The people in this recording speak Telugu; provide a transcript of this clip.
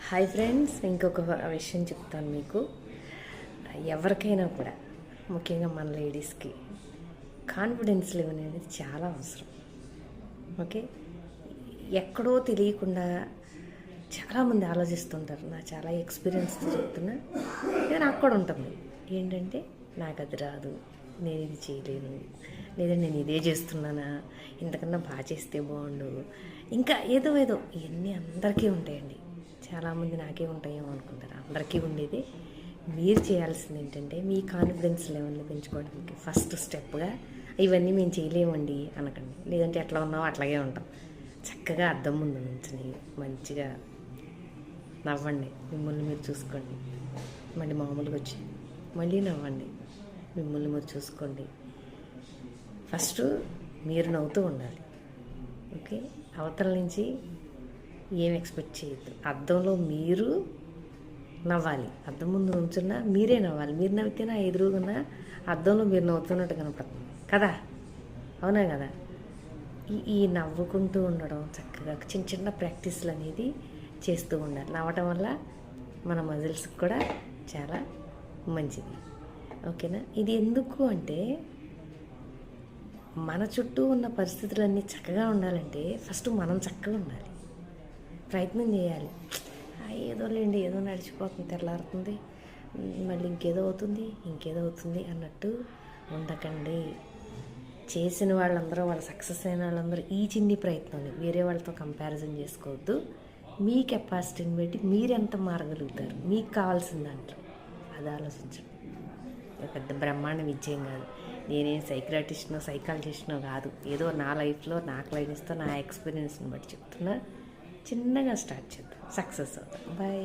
హాయ్ ఫ్రెండ్స్, ఇంకొక విషయం చెప్తాను మీకు. ఎవరికైనా కూడా, ముఖ్యంగా మన లేడీస్కి కాన్ఫిడెన్స్ లెవెల్ అనేది చాలా అవసరం. ఓకే, ఎక్కడో తెలియకుండా చాలామంది ఆలోచిస్తుంటారు. నా చాలా ఎక్స్పీరియన్స్తో చెప్తున్నా, ఇది నాకు కూడా ఉంటుంది. ఏంటంటే, నాకు అది రాదు, నేను ఇది చేయలేను, లేదా నేను ఇదే చేస్తున్నానా, ఇంతకన్నా బాగా చేస్తే బాగుండు, ఇంకా ఏదో ఇవన్నీ అందరికీ ఉంటాయండి. చాలామంది నాకే ఉంటాయేమో అనుకుంటారు. అందరికీ ఉండేది. మీరు చేయాల్సింది ఏంటంటే, మీ కాన్ఫిడెన్స్ లెవెల్ని పెంచుకోవడానికి ఫస్ట్ స్టెప్గా ఇవన్నీ మేము చేయలేమండి అనకండి. లేదంటే ఎట్లా ఉన్నామో అట్లాగే ఉంటాం. చక్కగా అద్దం ముందు నుంచుని మంచిగా నవ్వండి, మిమ్మల్ని మీరు చూసుకోండి. మళ్ళీ మామూలుగా వచ్చి మళ్ళీ నవ్వండి, మిమ్మల్ని మీరు చూసుకోండి. ఫస్ట్ మీరు నవ్వుతూ ఉండాలి. ఓకే, అవతల నుంచి ఏం ఎక్స్పెక్ట్ చేయొద్దు. అద్దంలో మీరు నవ్వాలి. అద్దం ముందు నుంచున్నా మీరే నవ్వాలి. మీరు నవ్వితేనే ఎదురుగున్న అద్దంలో మీరు నవ్వుతున్నట్టు కనపడుతుంది కదా, అవునా కదా? ఈ నవ్వుకుంటూ ఉండడం, చక్కగా చిన్న చిన్న ప్రాక్టీస్లు అనేది చేస్తూ ఉండాలి. నవ్వటం వల్ల మన మజిల్స్కి కూడా చాలా మంచిది. ఓకేనా? ఇది ఎందుకు అంటే, మన చుట్టూ ఉన్న పరిస్థితులన్నీ చక్కగా ఉండాలంటే ఫస్ట్ మనం చక్కగా ఉండాలి. ప్రయత్నం చేయాలి. ఏదో లేండి, ఏదో నడిచిపోతుంది, తెల్లారుతుంది, మళ్ళీ ఇంకేదో అవుతుంది అన్నట్టు ఉండకండి. చేసిన వాళ్ళందరూ, వాళ్ళ సక్సెస్ అయిన వాళ్ళందరూ ఈ చిన్ని ప్రయత్నాన్ని వేరే వాళ్ళతో కంపారిజన్ చేసుకోవద్దు. మీ కెపాసిటీని బట్టి మీరు ఎంత మారగలుగుతారు, మీకు కావాల్సిన దాంట్లో అది ఆలోచించండి. పెద్ద బ్రహ్మాండ విజయం కాదు. నేనేం సైకాలజిస్ట్నో కాదు. ఏదో నా లైఫ్లో నాకు లైఫ్తో నా ఎక్స్పీరియన్స్ని బట్టి చెప్తున్నా. చిన్నగా స్టార్ట్ చేద్దాం, సక్సెస్ అవుతాం. బాయ్.